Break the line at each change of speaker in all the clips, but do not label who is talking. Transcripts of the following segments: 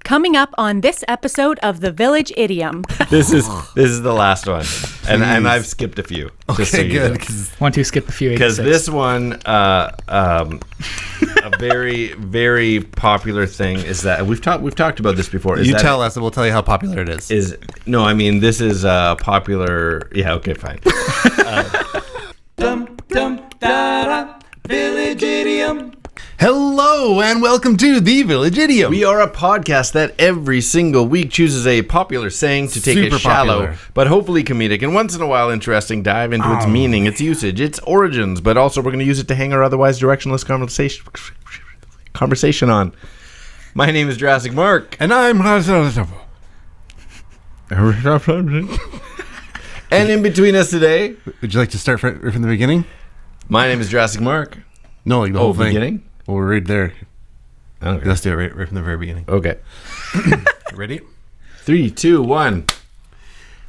Coming up on this episode of the Village Idiom.
This is the last one, and I've skipped a few.
Okay,
just so you
good.
know.
Want to skip a few?
Because this one, a very, very popular thing is that we've talked about this before.
You tell us, and we'll tell you how popular it is.
This is popular. Yeah, okay, fine.
Village Idiom.
Hello, and welcome to the Village Idiom.
We are a podcast that every single week chooses a popular saying to take
Super
a shallow,
popular,
but hopefully comedic, and once in a while interesting dive into its meaning, its usage, its origins, but also we're going to use it to hang our otherwise directionless conversation on. My name is Jurassic Mark.
And I'm...
And in between us today...
Would you like to start from the beginning?
My name is Jurassic Mark.
No, like the whole thing.
Beginning?
Well, we're right there.
Okay.
Let's do it right from the very beginning.
Okay.
Ready?
3, 2, 1.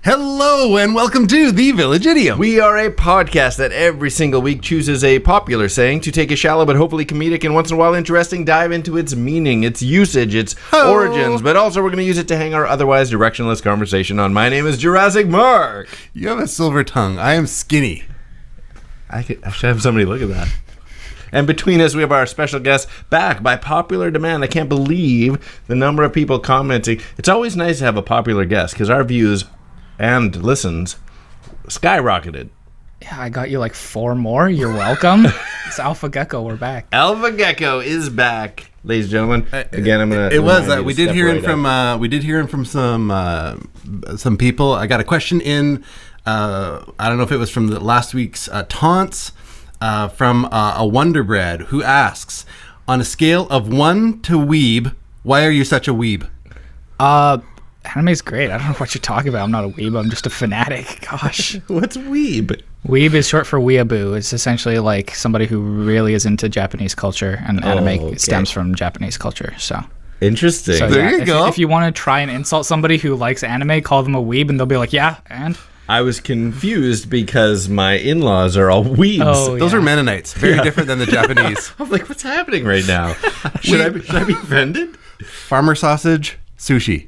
Hello, and welcome to the Village Idiom.
We are a podcast that every single week chooses a popular saying to take a shallow but hopefully comedic and once in a while interesting dive into its meaning, its usage, its origins, but also we're going to use it to hang our otherwise directionless conversation on. My name is Jurassic Mark.
You have a silver tongue. I am skinny.
I should have somebody look at that. And between us, we have our special guest back by popular demand. I can't believe the number of people commenting. It's always nice to have a popular guest because our views and listens skyrocketed.
Yeah, I got you like 4 more. You're welcome. It's Alpha Gecko. We're back.
Alpha Gecko is back, ladies and gentlemen. Again, I'm gonna.
It was we did hear him from. We did hear him from some people. I got a question in. I don't know if it was from the last week's taunts. From a Wonderbread who asks, on a scale of 1 to weeb, why are you such a weeb?
Anime's great. I don't know what you're talking about. I'm not a weeb. I'm just a fanatic. Gosh.
What's weeb?
Weeb is short for weeaboo. It's essentially like somebody who really is into Japanese culture, and anime stems from Japanese culture. So
interesting.
So,
there you go.
If you want to try and insult somebody who likes anime, call them a weeb, and they'll be like, yeah, and...
I was confused because my in-laws are all weebs.
Oh,
Those are Mennonites. Very different than the Japanese.
I'm like, what's happening right now? Should I be offended?
Farmer sausage, sushi.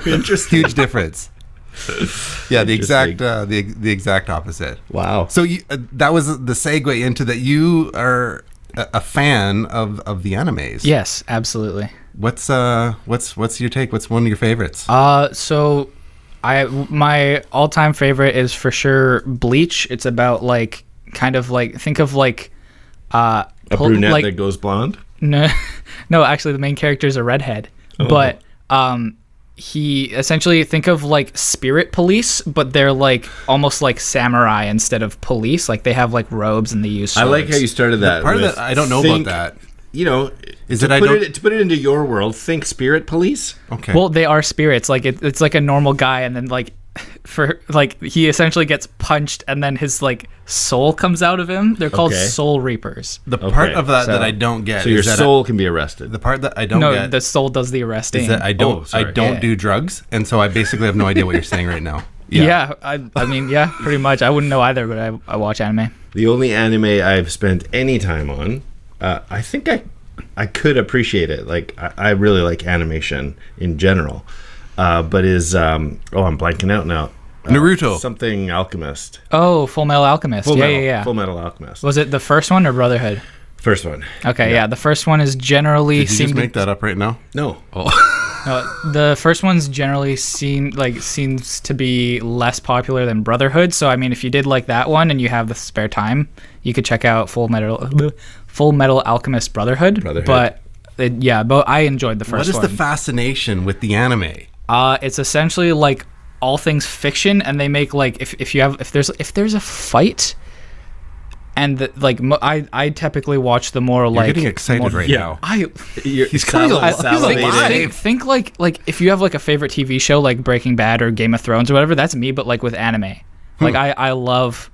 Interesting.
Huge difference. Yeah, the exact opposite.
Wow.
So that was the segue into that. You are a fan of the animes.
Yes, absolutely.
What's your take? What's one of your favorites?
So my all-time favorite is for sure Bleach. It's about think of
a brunette that goes blonde.
No, actually the main character is a redhead, but he essentially think of like spirit police, but they're like almost like samurai instead of police. Like they have like robes and they use swords.
I like how you started that.
Part of that I don't know about that.
You know,
is
to
it
put it into your world? Think spirit police.
Okay.
Well, they are spirits. Like it's like a normal guy, and then he essentially gets punched, and then his like soul comes out of him. They're called soul reapers.
The part of that that I don't get.
So
is
your soul can be arrested.
The part that I don't get.
No, the soul does the arresting.
Is that I don't do drugs, and so I basically have no idea what you're saying right now.
Yeah, I mean, yeah, pretty much. I wouldn't know either, but I watch anime.
The only anime I've spent any time on, I think I could appreciate it. Like I really like animation in general, but is I'm blanking out now.
Naruto.
Something Alchemist.
Oh, Full Metal Alchemist. Yeah.
Full Metal Alchemist.
Was it the first one or Brotherhood?
First one.
Okay, yeah. The first one is generally.
Did you just make that up right now?
No.
The first one's generally seems to be less popular than Brotherhood. So I mean, if you did like that one and you have the spare time, you could check out Full Metal Alchemist Brotherhood. But I enjoyed the first one.
What is the fascination with the anime?
It's essentially like all things fiction, and they make like if there's a fight. And I typically watch the more like.
You're getting excited right now.
He's coming
salivating. Think like if you have like a favorite TV show like Breaking Bad or Game of Thrones or whatever. That's me, but like with anime. Like I love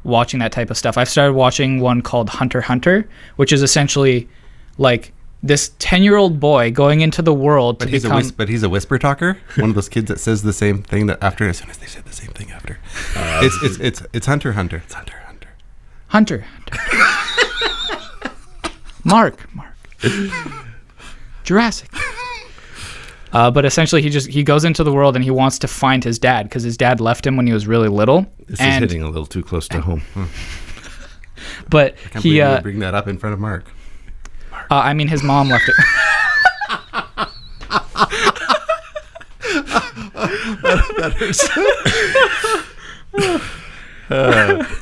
watching that type of stuff. I've started watching one called Hunter x Hunter, which is essentially like this 10-year-old boy going into the world
but he's a whisper talker. One of those kids that says the same thing that after as soon as they said the same thing after. It's Hunter x Hunter. It's Hunter.
Hunter. Mark. Jurassic. But essentially, he goes into the world and he wants to find his dad because his dad left him when he was really little.
This is hitting a little too close to home.
But
I can't believe you would bring that up in front of Mark.
I mean, his mom left it.
That hurts.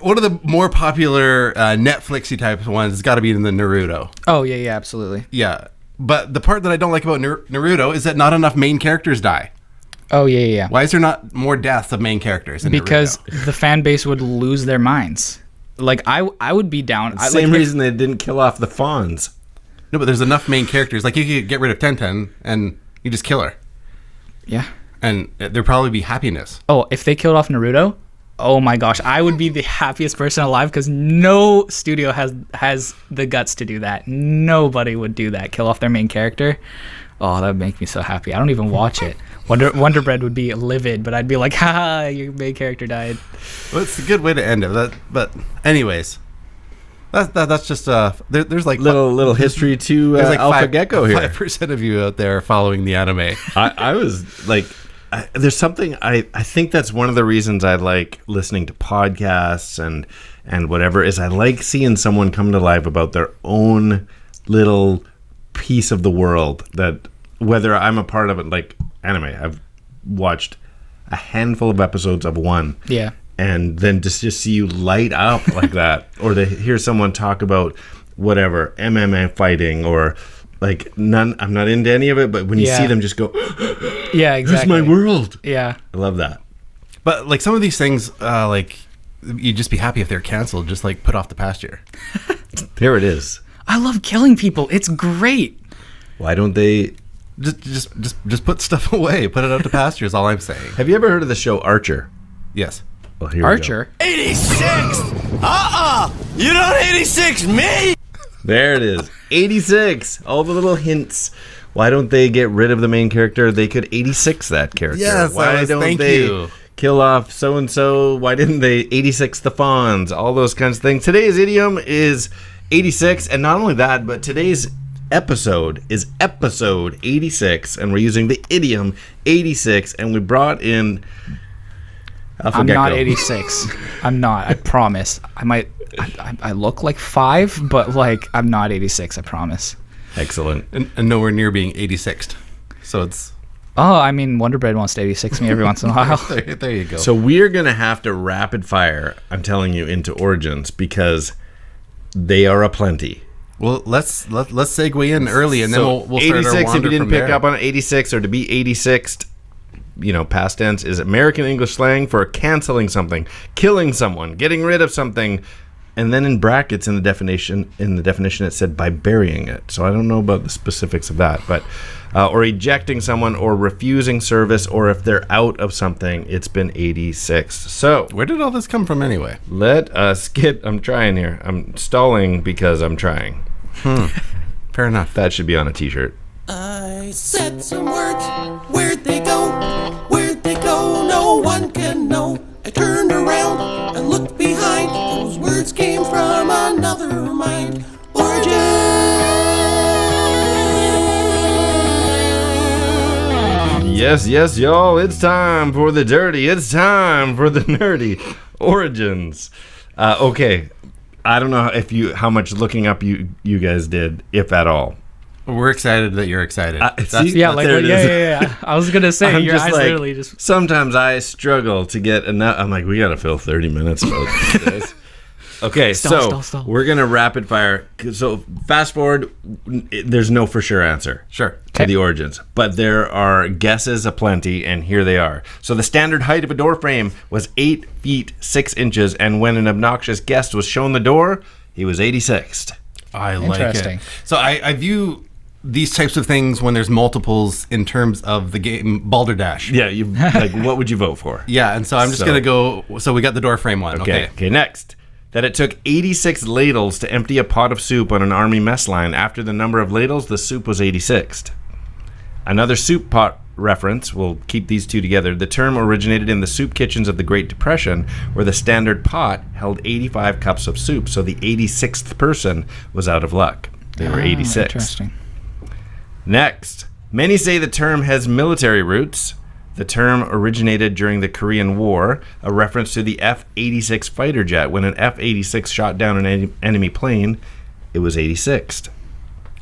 One of the more popular Netflixy type ones has got to be in the Naruto.
Oh, yeah, absolutely.
Yeah. But the part that I don't like about Naruto is that not enough main characters die.
Oh, yeah.
Why is there not more deaths of main characters in
because
Naruto?
The fan base would lose their minds. Like, I would be down.
Same reason they didn't kill off the fawns.
No, but there's enough main characters. Like, you could get rid of Tenten and you just kill her.
Yeah.
And there'd probably be happiness.
Oh, if they killed off Naruto, oh my gosh, I would be the happiest person alive because no studio has the guts to do that. Nobody would do that. Kill off their main character. Oh, that would make me so happy. I don't even watch it. Wonder Bread would be livid, but I'd be like, haha, your main character died.
Well, it's a good way to end it. But anyways, that's just there's like
little history to
there's like
Alpha Gecko here.
5% of you out there following the anime.
I was like, there's something I think that's one of the reasons I like listening to podcasts and whatever is I like seeing someone come to life about their own little piece of the world, that whether I'm a part of it, like anime, I've watched a handful of episodes of one.
Yeah.
And then just see you light up like that, or to hear someone talk about whatever MMA fighting, or like I'm not into any of it, but when you see them just go,
yeah, exactly,
this is my world.
Yeah,
I love that.
But like some of these things, like you'd just be happy if they're canceled, just like put off the pasture.
There it is.
I love killing people. It's great.
Why don't they
just put stuff away, put it out to pasture is all I'm saying.
Have you ever heard of the show Archer?
Yes.
Well, here
Archer.
86. You don't 86 me.
There it is. 86. All the little hints. Why don't they get rid of the main character? They could 86 that character.
Yes.
Why don't
thank
they
you.
kill off so and so? Why didn't they 86 the fawns? All those kinds of things. Today's idiom is 86, and not only that, but today's episode is episode 86, and we're using the idiom 86, and we brought in Alpha
I'm
Gecko.
not 86. I'm not. I promise. I look like 5, but like I'm not 86. I promise.
Excellent.
And nowhere near being 86th. So it's...
Oh, I mean, Wonder Bread wants to 86 me every once in a while.
there you go.
So we're going to have to rapid fire, I'm telling you, into origins, because they are aplenty.
Well, let's segue in early, and then
So
we'll start
86,
our
if
wander
you didn't
from
pick
there.
up on 86, or to be 86th, past tense, is American English slang for canceling something, killing someone, getting rid of something, and then in brackets in the definition it said by burying it. So I don't know about the specifics of that, but or ejecting someone, or refusing service, or if they're out of something, it's been 86. So
Where did all this come from anyway?
let us get. I'm trying here. I'm stalling because I'm trying.
Fair enough.
That should be on a t-shirt.
I said some words. Where'd they go? Where'd they go? No one can know. I turned around and looked behind. Those words came from another mind.
Yes, y'all. It's time for the dirty. It's time for the nerdy origins. Okay, I don't know how much looking up you guys did, if at all.
We're excited that you're excited.
Yeah. I was gonna say
I'm
your
just
eyes
like,
literally just.
Sometimes I struggle to get enough. I'm like, we gotta fill 30 minutes about this. Okay,
Stall.
we're gonna rapid fire. So fast forward. There's no for sure answer.
Sure.
To the origins, but there are guesses aplenty, and here they are. So the standard height of a door frame was 8 feet 6 inches, and when an obnoxious guest was shown the door, he was 86th.
I like
Interesting.
it. So I view these types of things when there's multiples in terms of the game Balderdash.
Yeah, you like. What would you vote for?
Yeah, and so I'm just gonna go. So we got the door frame one. Okay.
Okay, next. That it took 86 ladles to empty a pot of soup on an army mess line. After the number of ladles, the soup was 86th. Another soup pot reference, we'll keep these two together. The term originated in the soup kitchens of the Great Depression, where the standard pot held 85 cups of soup. So the 86th person was out of luck. They were 86.
Interesting.
Next, Many say the term has military roots. The term originated during the Korean War, a reference to the F-86 fighter jet. When an F-86 shot down an enemy plane, it was 86'd.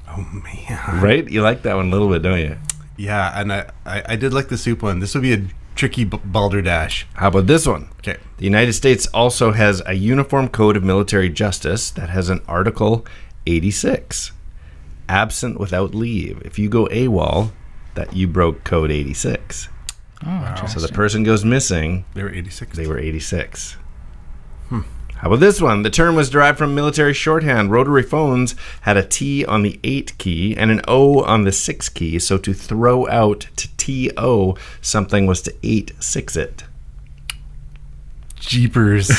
Oh, man.
Right? You like that one a little bit, don't you?
Yeah, and I did like the soup one. This would be a tricky balderdash.
How about this one?
Okay.
The United States also has a uniform code of military justice that has an Article 86. Absent without leave. If you go AWOL, that you broke Code 86.
Oh, interesting.
So the person goes missing.
They were 86.
They were 86. How about this one? The term was derived from military shorthand. Rotary phones had a T on the 8 key and an O on the 6 key. So to throw out to TO, something was to 8-6 it.
Jeepers.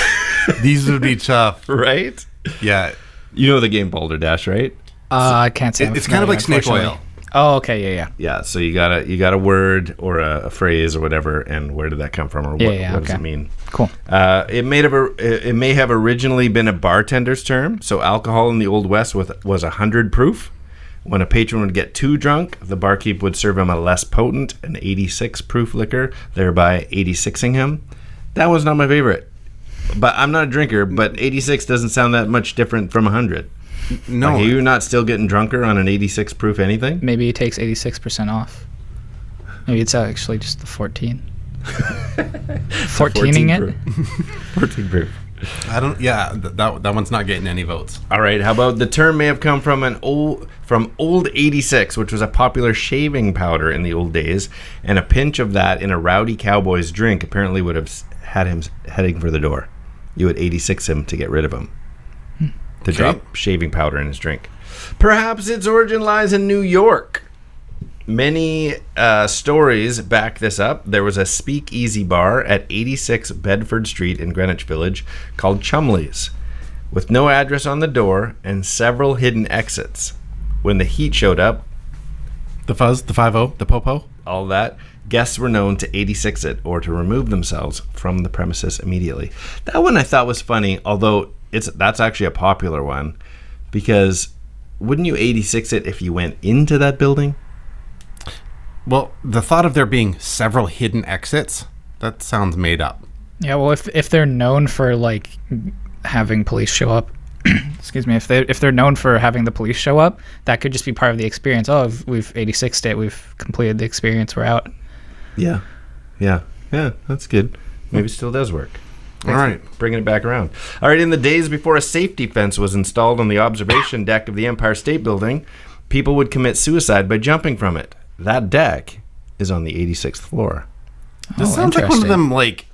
These would be tough.
Right?
Yeah.
You know the game Balderdash, right?
I can't say.
It's kind of like snake oil.
Oh, okay, yeah.
Yeah, so you got a word or a phrase or whatever, and where did that come from, or what does it mean?
Cool.
It may have originally been a bartender's term. So alcohol in the Old West was 100 proof. When a patron would get too drunk, the barkeep would serve him a less potent, an 86 proof liquor, thereby 86ing him. That was not my favorite. But I'm not a drinker, but 86 doesn't sound that much different from 100.
No.
Like, are you not still getting drunker on an 86 proof anything?
Maybe it takes 86% off. Maybe it's actually just the 14. 14ing it?
14 proof.
I don't. Yeah, that one's not getting any votes.
All right. How about the term may have come from old 86, which was a popular shaving powder in the old days, and a pinch of that in a rowdy cowboy's drink apparently would have had him heading for the door. You would 86 him to get rid of him. To drop shaving powder in his drink. Perhaps its origin lies in New York. Many stories back this up. There was a speakeasy bar at 86 Bedford Street in Greenwich Village called Chumley's, with no address on the door and several hidden exits. When the heat showed up,
The fuzz, the 5-0, the popo.
all that, guests were known to 86 it or to remove themselves from the premises immediately. That one I thought was funny, although that's actually a popular one, because wouldn't you 86 it if you went into that building?
Well, the thought of there being several hidden exits, that sounds made up.
Yeah, well, if they're known for like having police show up, excuse me, if they're known for having the police show up, that could just be part of the experience. Oh, we've 86'd it, we've completed the experience, we're out.
Yeah, that's good. Maybe it still does work.
All right.
Bringing it back around. All right, in the days before a safety fence was installed on the observation deck of the Empire State Building, people would commit suicide by jumping from it. That deck is on the 86th floor.
This sounds like one of them, like,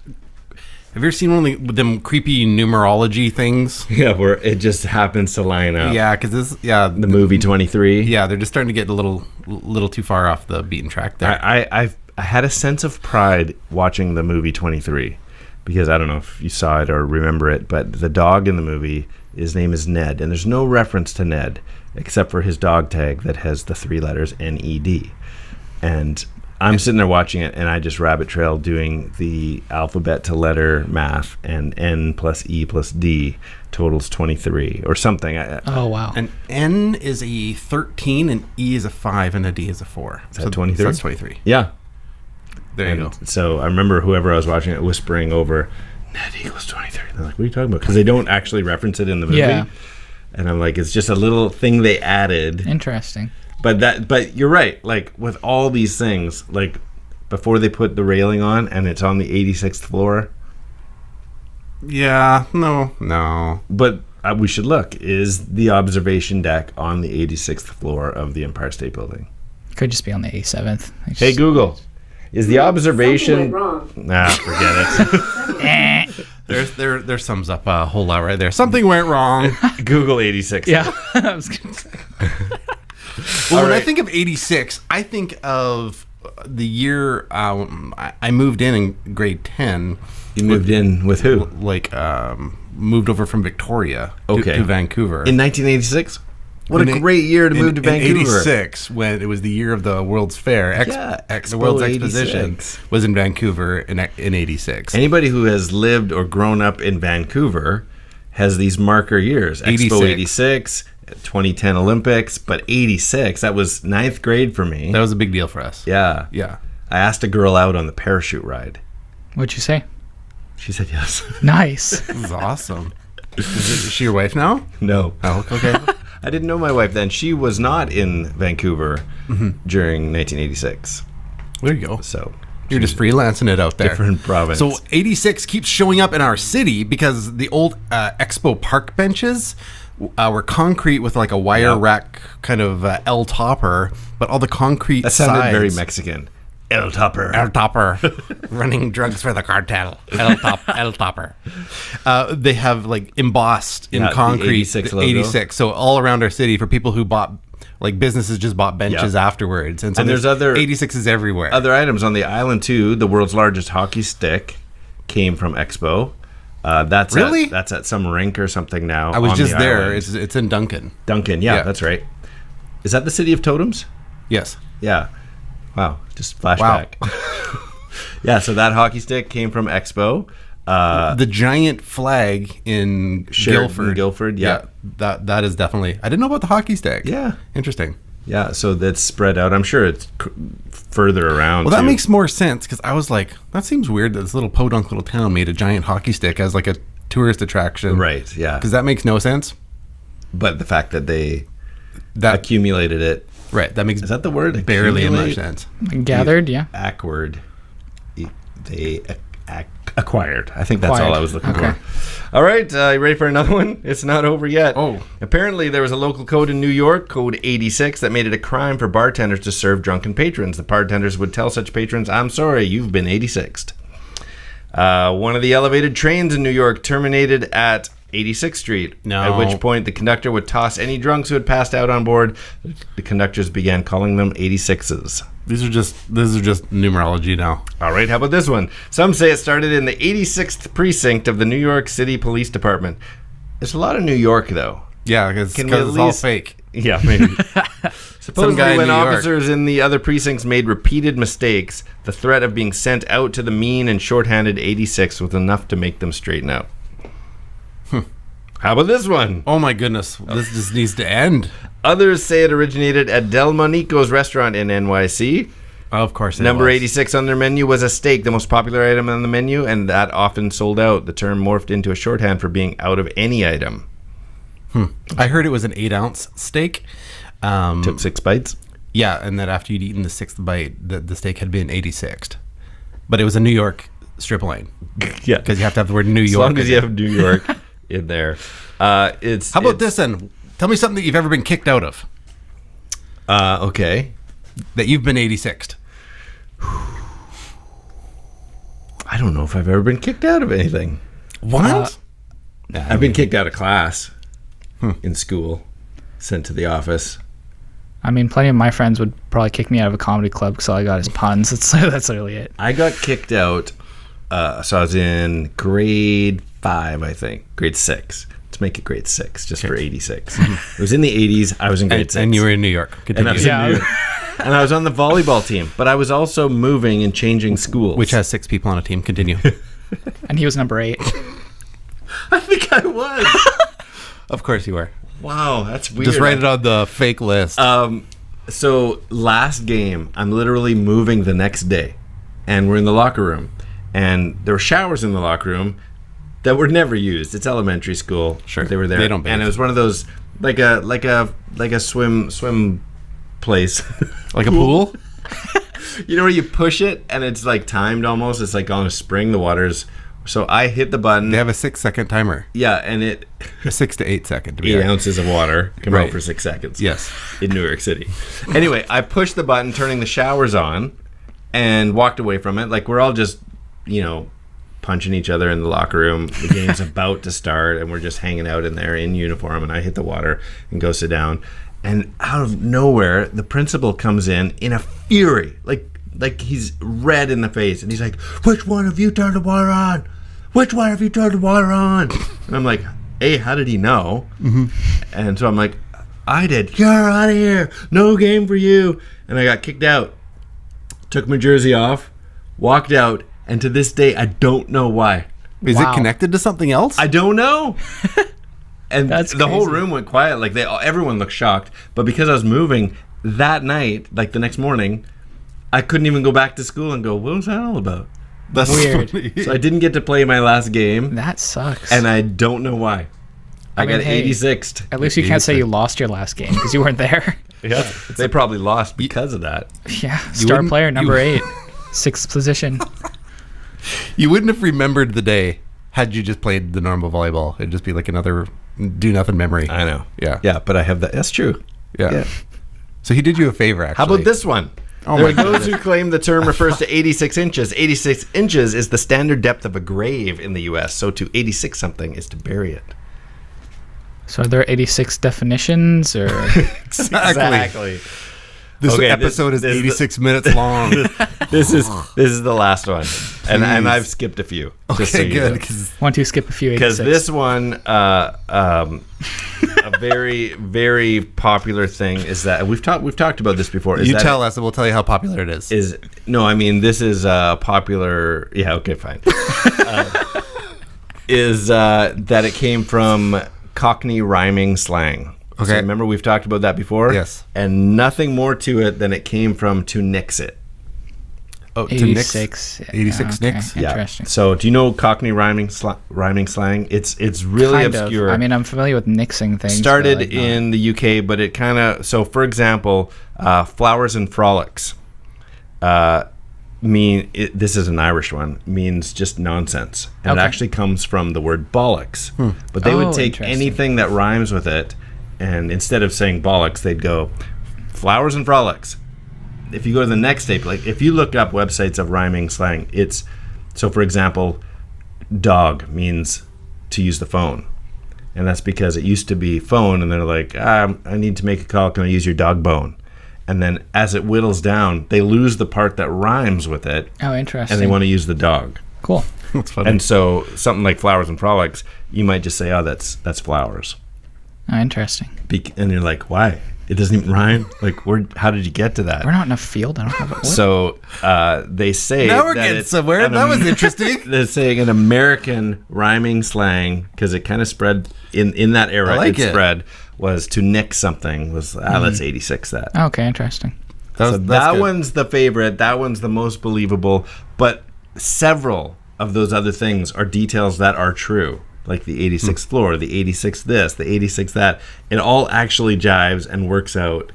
have you ever seen one of them creepy numerology things?
Yeah, where it just happens to line up.
Yeah, because
The movie 23.
Yeah, they're just starting to get a little too far off the beaten track there.
I had a sense of pride watching the movie 23, because I don't know if you saw it or remember it, but the dog in the movie, his name is Ned, and there's no reference to Ned except for his dog tag that has the 3 letters NED. And I'm sitting there watching it, and I just rabbit trail doing the alphabet to letter math, and N plus E plus D totals 23 or something.
Oh, wow.
And N is a 13, and E is a 5, and a D is a 4.
Is that 23?
So that's 23.
Yeah.
There you go.
So I remember whoever I was watching it whispering over, Ned equals 23. They're like, what are you talking about? Because they don't actually reference it in the movie.
Yeah.
And I'm like, it's just a little thing they added.
Interesting.
But you're right. Like with all these things, like before they put the railing on and it's on the 86th floor.
Yeah, no.
But we should look. Is the observation deck on the 86th floor of the Empire State Building?
Could just be on the 87th.
Hey, Google. Is the observation...
wrong.
Nah, forget it.
There's sums up a whole lot right there. Something went wrong.
Google 86.
Yeah. I was gonna say.
Well, when I think of 86, I think of the year I moved in grade 10.
You moved in with who?
Like, moved over from Victoria to Vancouver.
In 1986? What a great year to move to Vancouver.
In 86, when it was the year of the World's Fair. The World's Exposition was in Vancouver in 86.
Anybody who has lived or grown up in Vancouver has these marker years.
86.
Expo 86, 2010 Olympics, but 86, that was ninth grade for me.
That was a big deal for us.
Yeah.
Yeah.
I asked a girl out on the parachute ride.
What'd you say?
She said yes.
Nice.
This is awesome. Is she your wife now?
No.
Oh, okay.
I didn't know my wife then. She was not in Vancouver during 1986.
There you go.
So
You're just freelancing it out there.
different province.
So 86 keeps showing up in our city because the old Expo Park benches were concrete with like a wire rack kind of L topper, but all the concrete
that sounded
sides,
very Mexican. El Topper.
El topper, running drugs for the cartel. El topper. They have like embossed in
Yeah, the
concrete
86 logo.
86. So all around our city for people who bought, like businesses just bought benches afterwards, and so
And there's other
86s everywhere.
Other items on the island too. The world's largest hockey stick came from Expo. That's
Really?
That's at some rink or something now.
I was
on
just
the
there.
island.
It's in Duncan.
Duncan.
Yeah.
Yeah, that's right. Is that the city of totems?
Yes.
Yeah. Wow. Just flashback. Yeah. So that hockey stick came from Expo.
The giant flag in
Sheraton,
Guildford.
Guildford, yeah.
That is definitely. I didn't know about the hockey stick.
Yeah.
Interesting.
Yeah. So that's spread out. I'm sure it's further around.
Well, that
too.
makes more sense because I was like, that seems weird that this little podunk little town made a giant hockey stick as like a tourist attraction.
Right. Yeah.
Because that makes no sense.
But the fact that they
That
accumulated it.
right. That makes
Is that the word?
barely much
Accumulate?
sense.
Gathered, yeah.
Ackward. They acquired. I think that's all
Acquired.
I was looking
Okay.
for. All right, you ready for another one? It's not over yet.
Oh.
Apparently, there was a local code in New York, Code 86, that made it a crime for bartenders to serve drunken patrons. The bartenders would tell such patrons, "I'm sorry, you've been 86'd." One of the elevated trains in New York terminated at 86th Street,
No.
at which point the conductor would toss any drunks who had passed out on board. The conductors began calling them 86s.
These are just numerology now.
All right, how about this one? Some say it started in the 86th precinct of the New York City Police Department. There's a lot of New York, though.
Yeah, because
Can we at
it's all
least-
fake.
Yeah, maybe. Supposedly,
guy in
when
New York.
officers in the other precincts made repeated mistakes, the threat of being sent out to the mean and shorthanded 86 was enough to make them straighten out. How about this one?
Oh my goodness, this just needs to end.
Others say it originated at Delmonico's restaurant in NYC.
Of course, it
Number
was.
86 on their menu was a steak, the most popular item on the menu, and that often sold out. The term morphed into a shorthand for being out of any item.
I heard it was an 8-ounce steak.
Took 6 bites.
Yeah, and that after you'd eaten the 6th bite, the steak had been 86'd. But it was a New York strip line
Yeah.
because you have to have the word New
As
York.
long as
in
you
it.
have New York in there. It's
How about this then? Tell me something that you've ever been kicked out of.
Okay.
That you've been 86'd.
I don't know if I've ever been kicked out of anything.
What?
I've been kicked out of class in school, sent to the office.
I mean, plenty of my friends would probably kick me out of a comedy club because all I got is puns. That's literally it.
I got kicked out, so I was in grade 5, I think. Grade 6. Let's make it grade 6, just for 86. It was in the 80s. I was in grade 6.
And you were in New York.
And I
Continue.
was
Yeah.
in New York. And I was on the volleyball team, but I was also moving and changing schools.
Which has 6 people on a team. Continue.
And he was number 8.
I think I was.
Of course you were.
Wow, that's weird.
Just write it on the fake list.
So last game, I'm literally moving the next day, and we're in the locker room, and there were showers in the locker room that were never used. It's elementary school.
Sure.
they were there.
They don't bathe.
And it was one of those like a swim place.
Like a pool?
You know where you push it and it's like timed almost. It's like on a spring. The water's. So I hit the button.
They have a 6-second timer.
Yeah, and it
A 6 to 8 second to be
8
accurate.
ounces of water come out
Right.
for 6 seconds.
Yes.
In New York City. Anyway, I pushed the button, turning the showers on, and walked away from it. Like we're all just, punching each other in the locker room. The game's about to start, and we're just hanging out in there in uniform. And I hit the water and go sit down. And out of nowhere, the principal comes in a fury, like he's red in the face, and he's like, "Which one of you turned the water on? Which one of you turned the water on?" And I'm like, "Hey, how did he know?" Mm-hmm. And so I'm like, "I did." "You're out of here. No game for you." And I got kicked out. Took my jersey off, walked out, and to this day, I don't know why.
Is
Wow.
it connected to something else?
I don't know. And
That's
the whole
crazy.
room went quiet. Like everyone looked shocked. But because I was moving that night, like the next morning, I couldn't even go back to school and go, what was that all about?
That's
Weird.
funny.
So I didn't get to play my last game,
That sucks.
and I don't know why. I
mean,
got
hey,
86'd.
At least you can't say you lost your last game because you weren't there.
Yeah, they probably lost because of that.
Yeah, star
wouldn't-
player number
you-
8, 6th position.
You wouldn't have remembered the day had you just played the normal volleyball. It'd just be like another do nothing memory.
I know.
Yeah.
Yeah, but I have that. That's true.
Yeah. So he did you a favor, actually.
How about this one?
Oh
There
my
are those who claim the term refers to 86 inches. 86 inches is the standard depth of a grave in the U.S., so to 86 something is to bury it.
So are there 86 definitions or?
Exactly. This
Okay,
episode is
this
86 minutes long.
This is the last one, and
Jeez.
I've skipped a few. Just so
Okay,
you
good.
know.
Because
Why don't you skip a few 86?
Because this one, a very, very popular thing is that we've talked about this before. Is
you
that
tell us, and we'll tell you how popular it is.
This is popular. Yeah, okay, fine. That it came from Cockney rhyming slang.
Okay.
So remember we've talked about that before?
Yes.
And nothing more to it than it came from to nix it.
Oh, to
86.
86
okay.
Nicks?
Yeah.
Interesting.
So do you know Cockney rhyming slang? It's really
Kind
obscure.
of. I mean, I'm familiar with nixing things. but,
Started
like, not-
in the UK, but it kind of, so for example, flowers and frolics this is an Irish one, means just nonsense. And it
Okay.
actually comes from the word bollocks. But they would
Oh,
take
interesting.
anything that rhymes with it, and instead of saying bollocks, they'd go flowers and frolics. If you go to the next tape, like if you look up websites of rhyming slang, so for example, dog means to use the phone. And that's because it used to be phone, and they're like, I need to make a call, can I use your dog bone? And then as it whittles down, they lose the part that rhymes with it,
Oh, interesting.
and they want to use the dog.
Cool.
That's funny.
And so something like flowers and frolics, you might just say, oh, that's flowers.
Oh, interesting.
And you're like, why? It doesn't even rhyme? Like, how did you get to that?
We're not in a field. I don't have a what?
So they say
now we're
that
getting
it's
somewhere.
an
That was interesting.
They're saying an American rhyming slang, because it kind of spread in that era.
I like it.
Spread was to nick something. Was let's 86 that.
Okay, interesting.
So
That's
that
good.
one's the favorite. That one's the most believable. But several of those other things are details that are true, like the 86th floor, the 86th this, the 86th that. It all actually jives and works out.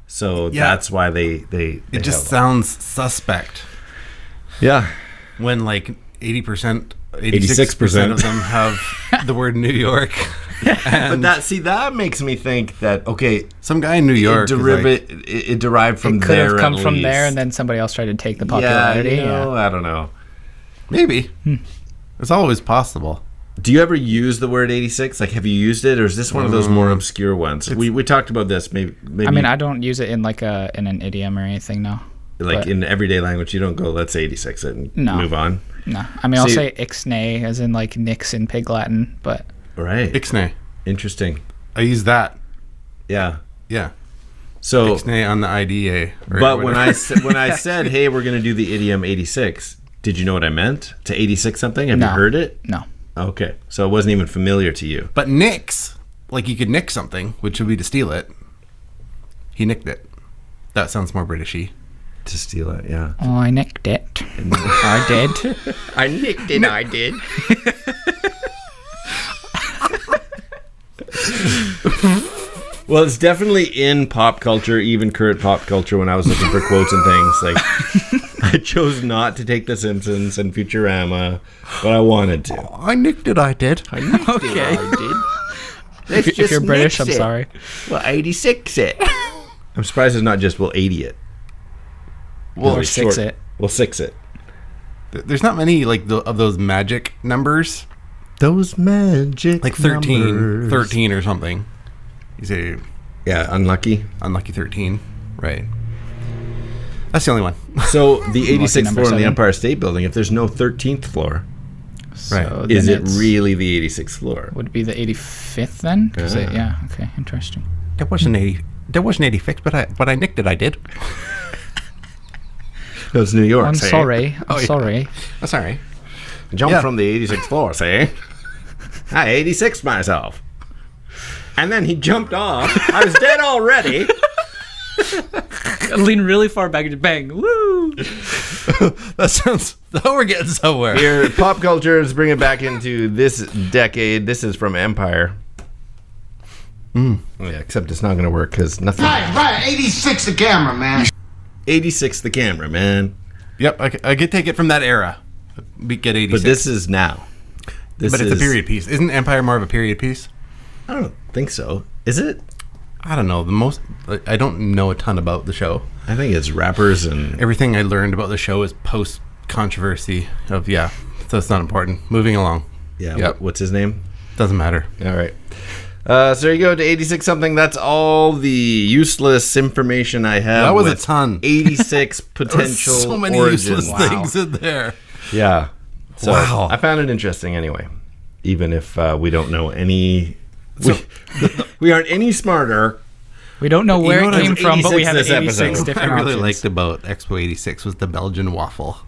So
Yeah.
that's why they
It just
have-
sounds suspect
yeah.
when like 80%,
86%
of them have the word New York.
But
And
that makes me think that okay,
some guy in New York is like,
it derived from
It could
there.
have come
at
from there,
least.
and then somebody else tried to take the
yeah,
popularity.
I don't know.
maybe. It's always possible.
Do you ever use the word 86? Like, have you used it, or is this one of those more obscure ones? We talked about this. Maybe
I mean, I don't use it in like in an idiom or anything. No.
like
but-
in everyday language. You don't go, let's 86 it and
No.
move on.
No. I mean, I'll
See-
say ixnay as in like nix in Pig Latin, but
Right.
Ixnay.
Interesting.
I use that.
Yeah.
Yeah.
So,
Ixnay on the IDA. or
but when
whatever.
when I said, hey, we're going to do the idiom 86, did you know what I meant? To 86 something? Have
No.
you heard it?
no.
Okay. So it wasn't even familiar to you.
But nix, like you could nick something, which would be to steal it. He nicked it. That sounds more Britishy.
To steal it, yeah.
Oh, I nicked it. I did.
I nicked it, I did. Well, it's definitely in pop culture, even current pop culture, when I was looking for quotes and things. Like, I chose not to take The Simpsons and Futurama, but I wanted to.
I nicked it, I did.
I nicked it, I did. Let's
If you're British, I'm sorry.
Well, 86 it. I'm surprised it's not just, well, 80 it.
Well,
Or six it.
Well, 6 it.
there's not many like of those magic numbers.
Those magic
Like 13.
numbers.
13 or something. You say
Yeah, unlucky.
unlucky 13. Right. That's the only one.
So the 86th
number
floor in the
7.
Empire State Building, if there's no 13th floor,
So
is
then
it
it's-
really the 86th floor?
Would it be the 85th then? 'Cause
Yeah.
yeah. Okay. Interesting.
That wasn't 80. That wasn't 86, but I nicked it, I did.
It was New York.
I'm
say.
sorry. I'm
Oh, yeah.
sorry.
That's all right.
Jump
Yeah.
from the 86th floor, say. I 86 myself. And then he jumped off. I was dead already.
I lean really far back and just bang. Woo!
That sounds... Oh, we're getting somewhere.
Here, pop culture is bringing it back into this decade. This is from Empire. Yeah, except it's not going to work because nothing...
Right. 86 the camera, man.
86 the camera, man.
Yep, I could take it from that era. We get 86.
But this is now.
But it's a period piece. Isn't Empire more of a period piece?
I don't think so. Is it?
I don't know. I don't know a ton about the show.
I think it's rappers and...
Everything I learned about the show is post-controversy of, so it's not important. Moving along.
Yeah,
Yep.
what's his name?
Doesn't matter.
All right. So there you go to 86 something. That's all the useless information I have.
That was a
with
ton.
86 potential
So many
origins.
useless things in there.
Yeah. So
Wow.
I found it interesting anyway, even if we don't know any. We aren't any smarter.
We don't know where
what
it came
I-
from, but we have
86
86
episode.
different
I really
options.
liked about Expo 86 was the Belgian waffle.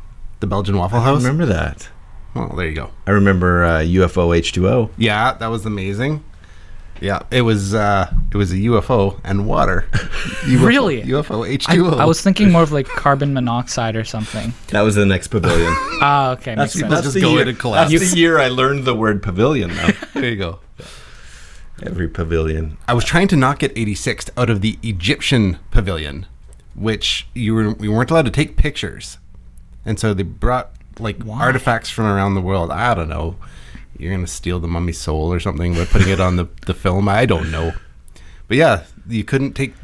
The Belgian Waffle House.
Remember that?
Well, there you go.
I remember UFO H2O.
Yeah, that was amazing. Yeah, it was a UFO and water.
Really?
UFO H2O.
I was thinking more of like carbon monoxide or something.
That was the next pavilion.
Ah, okay. Makes sense.
People just go in and collapse.
That's the year I learned the word pavilion, though.
There you go.
Every pavilion.
I was trying to not get 86 out of the Egyptian pavilion, which we weren't allowed to take pictures, and so they brought like artifacts from around the world. I don't know. You're gonna steal the mummy's soul or something by putting it on the film. I don't know, but yeah, you couldn't take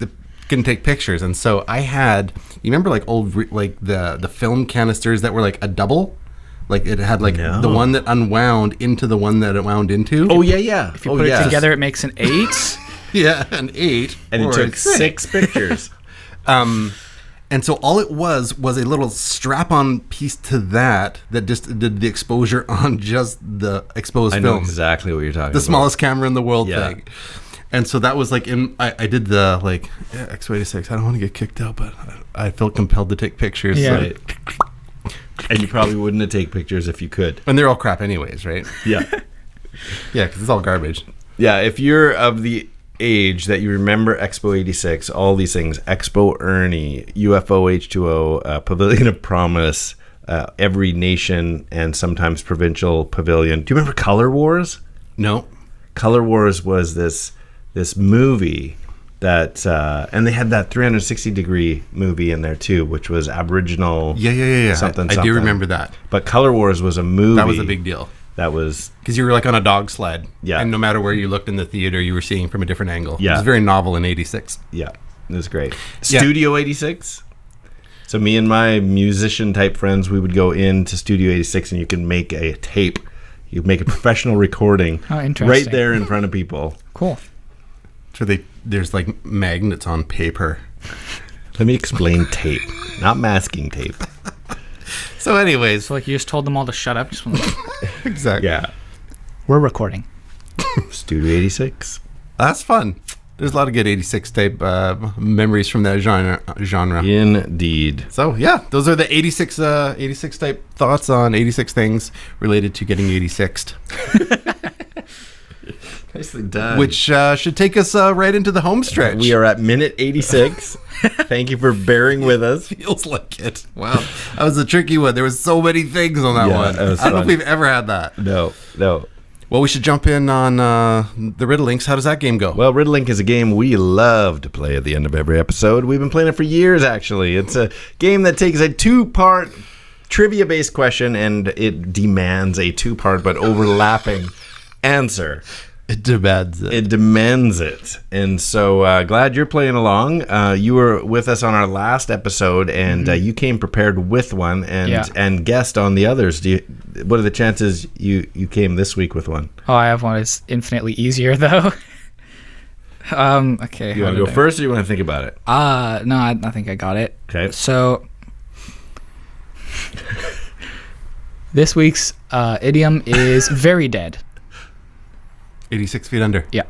pictures, and so I had. You remember like old like the film canisters that were like a double. Like it had like the one that unwound into the one that it wound into.
Oh yeah.
If you put it together, it makes an 8.
Yeah, an 8.
And it took 6 pictures.
And so all it was a little strap-on piece to that just did the exposure on just the exposed
I know
film.
exactly what you're talking about.
The smallest camera in the world
Yeah.
thing. And so that was like I did the like X86. I don't want to get kicked out, but I felt compelled to take pictures.
Yeah.
Right. And you probably wouldn't have taken pictures if you could.
And they're all crap anyways, right?
Yeah.
Yeah, because it's all garbage.
Yeah, if you're of the age that you remember Expo 86, all these things, Expo Ernie, UFO H2O, Pavilion of Promise, every nation and sometimes provincial pavilion. Do you remember Color Wars?
No.
Color Wars was this movie that, and they had that 360-degree movie in there too, which was Aboriginal.
Yeah.
Something.
I do remember that.
But Color Wars was a movie.
That was a big deal.
That was
Because you were like on a dog sled.
Yeah.
And no matter where you looked in the theater, you were seeing from a different angle.
Yeah.
It was very novel in 86.
Yeah, it was great.
Yeah.
Studio 86. So me and my musician type friends, we would go into Studio 86 and you can make a tape. You make a professional recording
Oh, interesting.
right there in front of people.
Cool.
So there's like magnets on paper.
Let me explain tape, not masking tape.
So anyways,
So like you just told them all to shut up. Just went like,
exactly.
Yeah,
we're recording.
Studio 86.
That's fun. There's a lot of good 86 type memories from that genre.
Indeed.
So yeah, those are the 86 type thoughts on 86 things related to getting 86'd.
Nicely done.
Which should take us right into the home stretch.
We are at minute 86. Thank you for bearing with us.
Feels like it. Wow. That was a tricky one. There was so many things on that
Yeah,
one.
that was
I don't know
fun.
if we've ever had that.
No.
Well, we should jump in on the Riddlinks. How does that game go?
Well, Riddlink is a game we love to play at the end of every episode. We've been playing it for years, actually. It's a game that takes a 2-part trivia-based question, and it demands a 2-part but overlapping answer.
It demands it.
It demands it. And so glad you're playing along. You were with us on our last episode, and you came prepared with one and guessed on the others. What are the chances you came this week with one?
Oh, I have one. It's infinitely easier though. Okay.
You want to go first, or you want to think about it?
No, I think I got it.
Okay.
So this week's idiom is very dead.
86 feet under.
Yeah.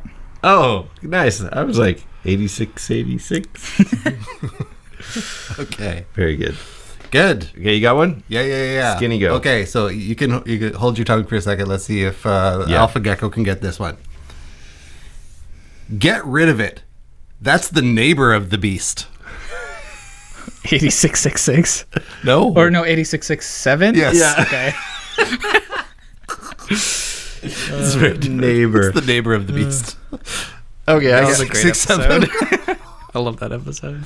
Oh, nice. I was like 86.
Okay.
Very good.
Good.
Okay, you got one?
Yeah.
Skinny go.
Okay, so you can hold your tongue for a second. Let's see if Alpha Gecko can get this one. Get rid of it. That's the neighbor of the beast.
8666.
No.
Or no, 8667?
Yes.
Yeah.
Okay.
It's right.
Neighbor.
It's the neighbor of the beast.
Okay,
That
I
was a
got,
great
6, 7.
episode. I love that episode.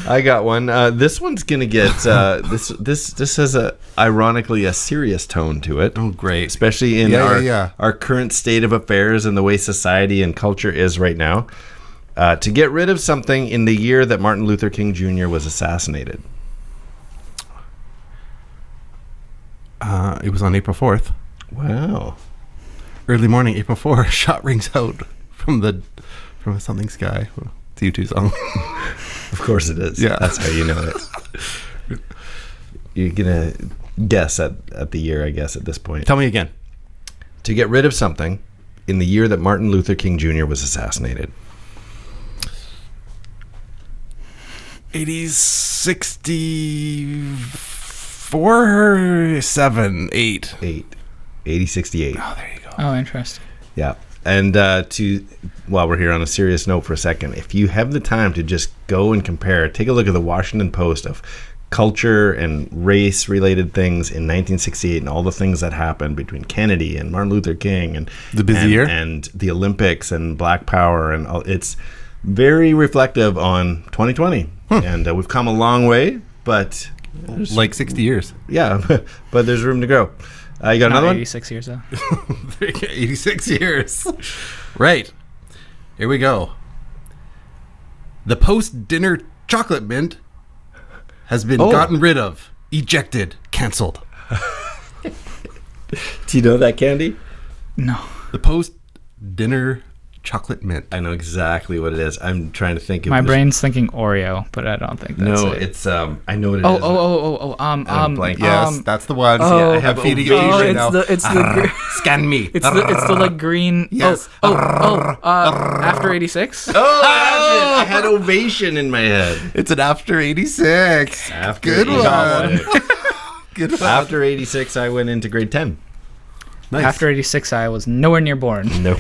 I got one. This one's gonna get this has ironically a serious tone to it.
Oh, great.
Especially in
Yeah.
our current state of affairs and the way society and culture is right now. To get rid of something in the year that Martin Luther King Jr. was assassinated.
It was on April 4th.
Wow.
Early morning, April 4th. Shot rings out from a Something Sky. It's a U2 song.
Of course it is.
Yeah.
That's how you know it. You're gonna guess at the year, I guess, at this point.
Tell me again.
To get rid of something in the year that Martin Luther King Jr. was assassinated.
80s, 64, 7, 8.
8068.
Oh, there you go.
Oh, interesting.
Yeah. And while we're here on a serious note for a second, if you have the time to just go and compare, take a look at the Washington Post of culture and race related things in 1968 and all the things that happened between Kennedy and Martin Luther King and
The busy year?
And the Olympics and Black Power and all, it's very reflective on 2020. And we've come a long way, but
Like 60 years.
yeah, but there's room to grow. You got
Not
another one?
86 years though.
86 years. Right. Here we go. The post-dinner chocolate mint has been gotten rid of, ejected, canceled.
Do you know that candy?
No.
The post-dinner chocolate mint.
I know exactly what it is. I'm trying to think of
My
this.
brain's thinking Oreo, but I don't think that's
No,
it.
it's I know what it is.
I'm
blanking.
Yes, that's the one.
oh,
I'm feeding it to you
Oh,
right
it's
now.
the
Scan me.
it's the like green.
Yes.
After 86.
Oh, I had ovation in my head.
It's an after 86. Good one. Good one.
After 86, I went into grade 10.
Nice.
After 86, I was nowhere near born.
No.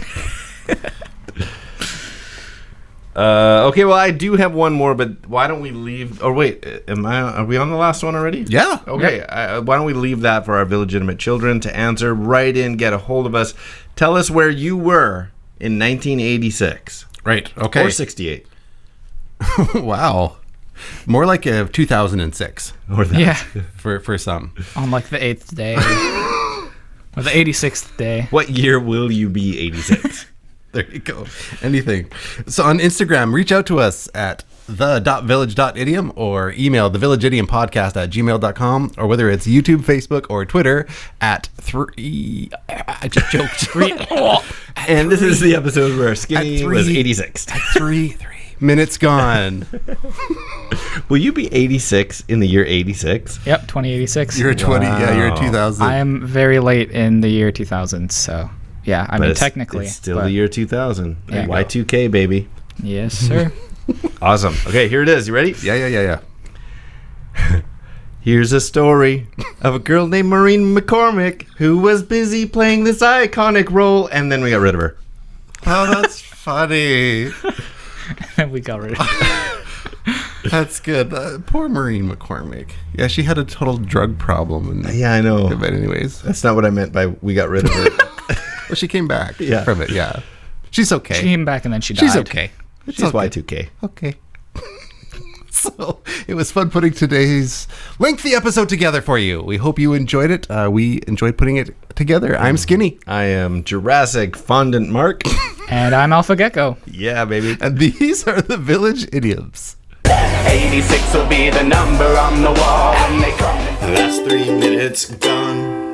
Okay, well, I do have one more, but why don't we leave? Or wait, are we on the last one already?
Yeah.
Okay, why don't we leave that for our illegitimate children to answer? Write in, get a hold of us. Tell us where you were in 1986.
Right. Okay.
Or 68.
Wow. More like a 2006
Or that.
Yeah,
for some.
on like the 8th day or the 86th day.
What year will you be 86?
There you go. Anything. So on Instagram, reach out to us at the.village.idiom or email thevillageidiom@gmail.com, or whether it's YouTube, Facebook, or Twitter at 3. I just joked.
And this is the episode where Skinny
At
was
3.
86.
3 minutes gone.
Will you be 86 in the year 86?
Yep, 2086.
You're 20. Yeah, you're
Wow.
2000.
I am very late in the year 2000, so yeah. I mean, technically,
it's still
but-
the year 2000.
Yeah.
Y2K, baby.
Yes, sir.
Awesome. Okay, here it is. You ready?
Yeah.
Here's a story of a girl named Maureen McCormick who was busy playing this iconic role, and then we got rid of her.
Oh, that's funny.
We got rid of it.
That's good. Poor Maureen McCormick. Yeah, she had a total drug problem. And,
Yeah, I know.
But anyways,
That's not what I meant by we got rid of her.
well, she came back
Yeah.
from it. Yeah, she's okay.
She came back and then she died.
She's okay.
She's Y2K.
Okay. So it was fun putting today's lengthy episode together for you. We hope you enjoyed it. We enjoyed putting it together. I'm Skinny.
I am Jurassic Fondant Mark.
And I'm Alpha Gecko.
Yeah, baby.
And these are the Village Idioms.
86 will be the number on the wall when they come.
Last 3 minutes gone.